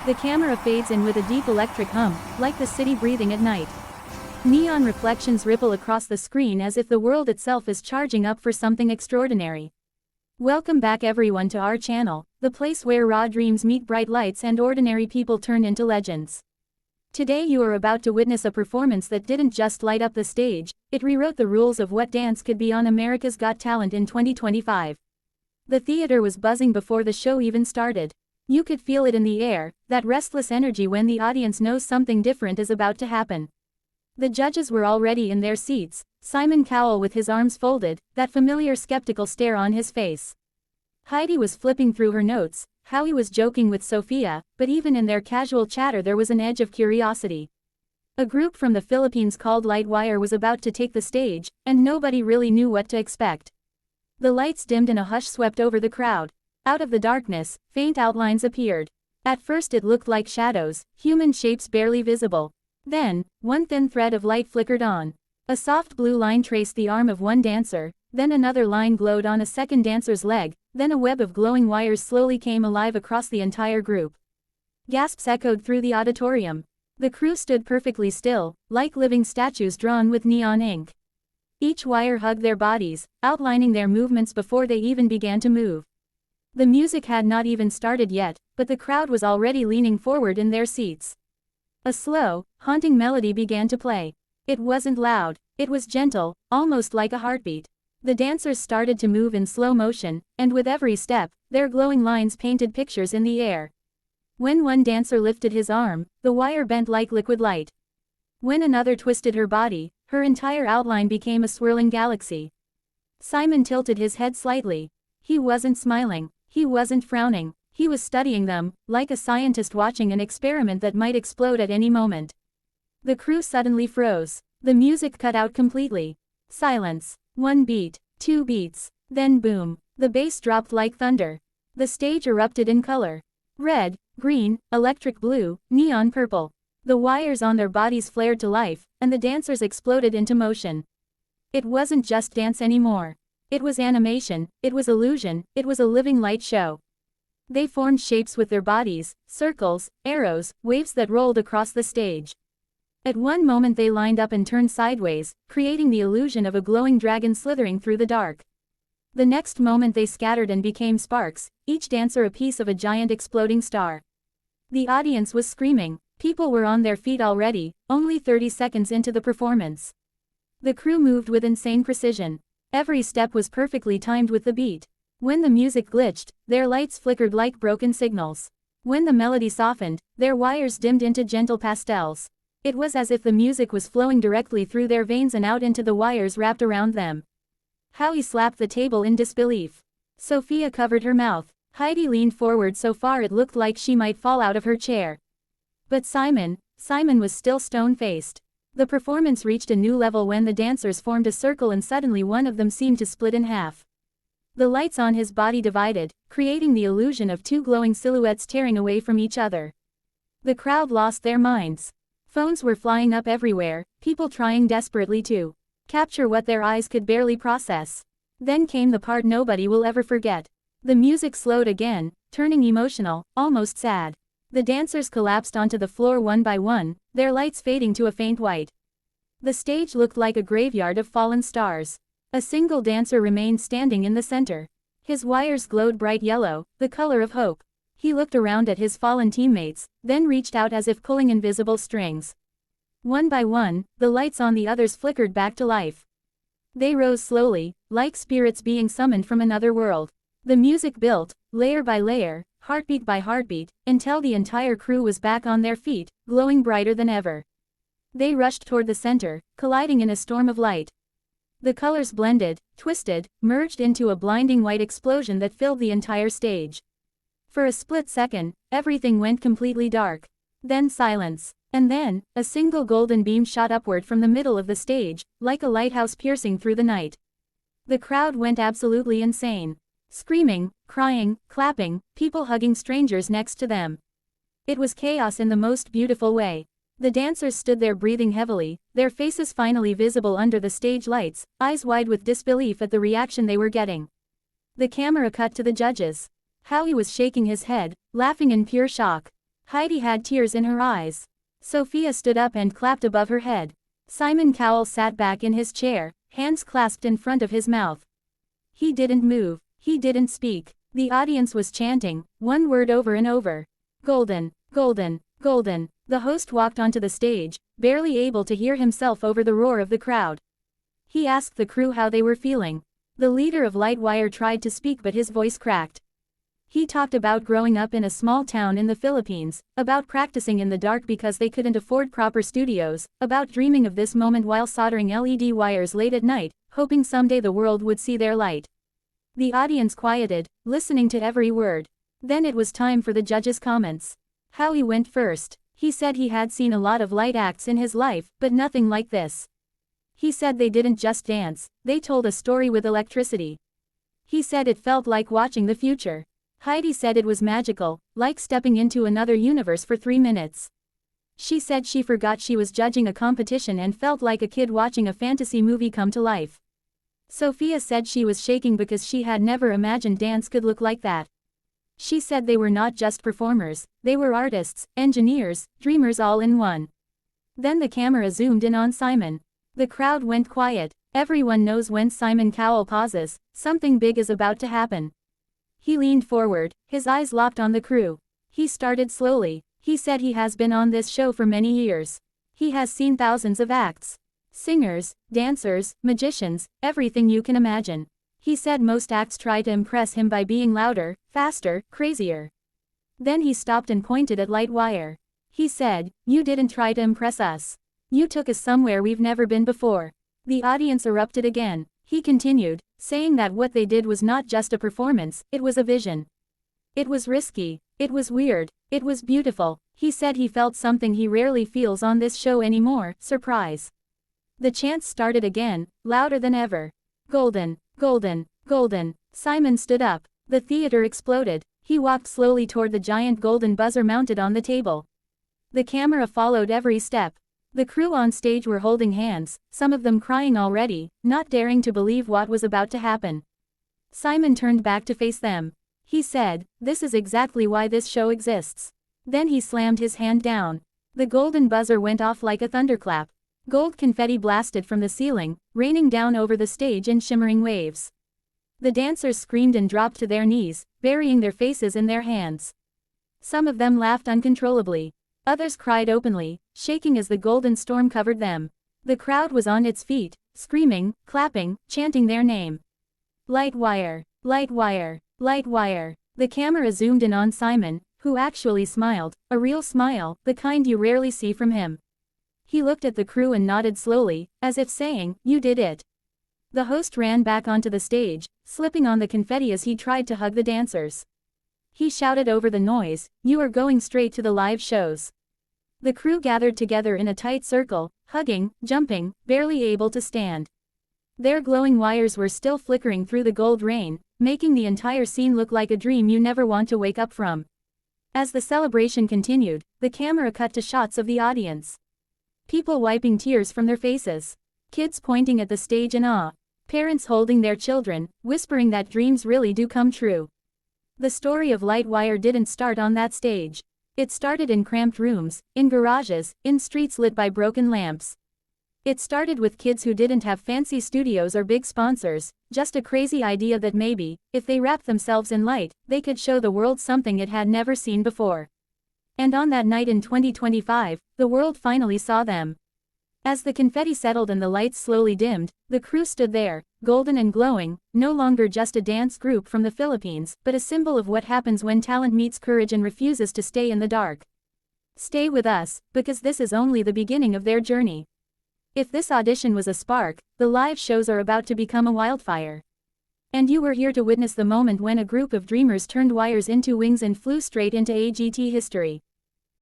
The camera fades in with a deep electric hum, like the city breathing at night. Neon reflections ripple across the screen as if the world itself is charging up for something extraordinary. Welcome back everyone to our channel, the place where raw dreams meet bright lights and ordinary people turn into legends. Today you are about to witness a performance that didn't just light up the stage, it rewrote the rules of what dance could be on America's Got Talent in 2025. The theater was buzzing before the show even started. You could feel it in the air, that restless energy when the audience knows something different is about to happen. The judges were already in their seats, Simon Cowell with his arms folded, that familiar skeptical stare on his face. Heidi was flipping through her notes, Howie was joking with Sophia, but even in their casual chatter there was an edge of curiosity. A group from the Philippines called Lightwire was about to take the stage, and nobody really knew what to expect. The lights dimmed and a hush swept over the crowd. Out of the darkness, faint outlines appeared. At first it looked like shadows, human shapes barely visible. Then, one thin thread of light flickered on. A soft blue line traced the arm of one dancer, then another line glowed on a second dancer's leg, then a web of glowing wires slowly came alive across the entire group. Gasps echoed through the auditorium. The crew stood perfectly still, like living statues drawn with neon ink. Each wire hugged their bodies, outlining their movements before they even began to move. The music had not even started yet, but the crowd was already leaning forward in their seats. A slow, haunting melody began to play. It wasn't loud, it was gentle, almost like a heartbeat. The dancers started to move in slow motion, and with every step, their glowing lines painted pictures in the air. When one dancer lifted his arm, the wire bent like liquid light. When another twisted her body, her entire outline became a swirling galaxy. Simon tilted his head slightly. He wasn't smiling, he wasn't frowning. He was studying them, like a scientist watching an experiment that might explode at any moment. The crew suddenly froze. The music cut out completely. Silence. One beat, two beats, then boom. The bass dropped like thunder. The stage erupted in color. Red, green, electric blue, neon purple. The wires on their bodies flared to life, and the dancers exploded into motion. It wasn't just dance anymore. It was animation, it was illusion, it was a living light show. They formed shapes with their bodies, circles, arrows, waves that rolled across the stage. At one moment they lined up and turned sideways, creating the illusion of a glowing dragon slithering through the dark. The next moment they scattered and became sparks, each dancer a piece of a giant exploding star. The audience was screaming, people were on their feet already, only 30 seconds into the performance. The crew moved with insane precision. Every step was perfectly timed with the beat. When the music glitched, their lights flickered like broken signals. When the melody softened, their wires dimmed into gentle pastels. It was as if the music was flowing directly through their veins and out into the wires wrapped around them. Howie slapped the table in disbelief. Sophia covered her mouth. Heidi leaned forward so far it looked like she might fall out of her chair. But Simon was still stone-faced. The performance reached a new level when the dancers formed a circle and suddenly one of them seemed to split in half. The lights on his body divided, creating the illusion of two glowing silhouettes tearing away from each other. The crowd lost their minds. Phones were flying up everywhere, people trying desperately to capture what their eyes could barely process. Then came the part nobody will ever forget. The music slowed again, turning emotional, almost sad. The dancers collapsed onto the floor one by one, their lights fading to a faint white. The stage looked like a graveyard of fallen stars. A single dancer remained standing in the center. His wires glowed bright yellow, the color of hope. He looked around at his fallen teammates, then reached out as if pulling invisible strings. One by one, the lights on the others flickered back to life. They rose slowly, like spirits being summoned from another world. The music built, layer by layer, heartbeat by heartbeat, until the entire crew was back on their feet, glowing brighter than ever. They rushed toward the center, colliding in a storm of light. The colors blended, twisted, merged into a blinding white explosion that filled the entire stage. For a split second, everything went completely dark. Then silence. And then, a single golden beam shot upward from the middle of the stage, like a lighthouse piercing through the night. The crowd went absolutely insane. Screaming, crying, clapping, people hugging strangers next to them. It was chaos in the most beautiful way. The dancers stood there breathing heavily, their faces finally visible under the stage lights, eyes wide with disbelief at the reaction they were getting. The camera cut to the judges. Howie was shaking his head, laughing in pure shock. Heidi had tears in her eyes. Sophia stood up and clapped above her head. Simon Cowell sat back in his chair, hands clasped in front of his mouth. He didn't move, he didn't speak. The audience was chanting, one word over and over. Golden, golden, golden. The host walked onto the stage, barely able to hear himself over the roar of the crowd. He asked the crew how they were feeling. The leader of Lightwire tried to speak but his voice cracked. He talked about growing up in a small town in the Philippines, about practicing in the dark because they couldn't afford proper studios, about dreaming of this moment while soldering LED wires late at night, hoping someday the world would see their light. The audience quieted, listening to every word. Then it was time for the judges' comments. Howie went first. He said he had seen a lot of light acts in his life, but nothing like this. He said they didn't just dance, they told a story with electricity. He said it felt like watching the future. Heidi said it was magical, like stepping into another universe for 3 minutes. She said she forgot she was judging a competition and felt like a kid watching a fantasy movie come to life. Sophia said she was shaking because she had never imagined dance could look like that. She said they were not just performers, they were artists, engineers, dreamers all in one. Then the camera zoomed in on Simon. The crowd went quiet. Everyone knows when Simon Cowell pauses, something big is about to happen. He leaned forward, his eyes locked on the crew. He started slowly. He said he has been on this show for many years. He has seen thousands of acts. Singers, dancers, magicians, everything you can imagine. He said most acts try to impress him by being louder, faster, crazier. Then he stopped and pointed at Lightwire. He said, "You didn't try to impress us. You took us somewhere we've never been before." The audience erupted again. He continued, saying that what they did was not just a performance, it was a vision. It was risky, it was weird, it was beautiful. He said he felt something he rarely feels on this show anymore, surprise. The chants started again, louder than ever. Golden, golden, golden. Simon stood up. The theater exploded. He walked slowly toward the giant golden buzzer mounted on the table. The camera followed every step. The crew on stage were holding hands, some of them crying already, not daring to believe what was about to happen. Simon turned back to face them. He said, "This is exactly why this show exists." Then he slammed his hand down. The golden buzzer went off like a thunderclap. Gold confetti blasted from the ceiling, raining down over the stage in shimmering waves. The dancers screamed and dropped to their knees, burying their faces in their hands. Some of them laughed uncontrollably. Others cried openly, shaking as the golden storm covered them. The crowd was on its feet, screaming, clapping, chanting their name. Lightwire, Lightwire, Lightwire. The camera zoomed in on Simon, who actually smiled, a real smile, the kind you rarely see from him. He looked at the crew and nodded slowly, as if saying, "You did it." The host ran back onto the stage, slipping on the confetti as he tried to hug the dancers. He shouted over the noise, "You are going straight to the live shows." The crew gathered together in a tight circle, hugging, jumping, barely able to stand. Their glowing wires were still flickering through the gold rain, making the entire scene look like a dream you never want to wake up from. As the celebration continued, the camera cut to shots of the audience. People wiping tears from their faces. Kids pointing at the stage in awe. Parents holding their children, whispering that dreams really do come true. The story of Lightwire didn't start on that stage. It started in cramped rooms, in garages, in streets lit by broken lamps. It started with kids who didn't have fancy studios or big sponsors, just a crazy idea that maybe, if they wrapped themselves in light, they could show the world something it had never seen before. And on that night in 2025, the world finally saw them. As the confetti settled and the lights slowly dimmed, the crew stood there, golden and glowing, no longer just a dance group from the Philippines, but a symbol of what happens when talent meets courage and refuses to stay in the dark. Stay with us, because this is only the beginning of their journey. If this audition was a spark, the live shows are about to become a wildfire. And you were here to witness the moment when a group of dreamers turned wires into wings and flew straight into AGT history.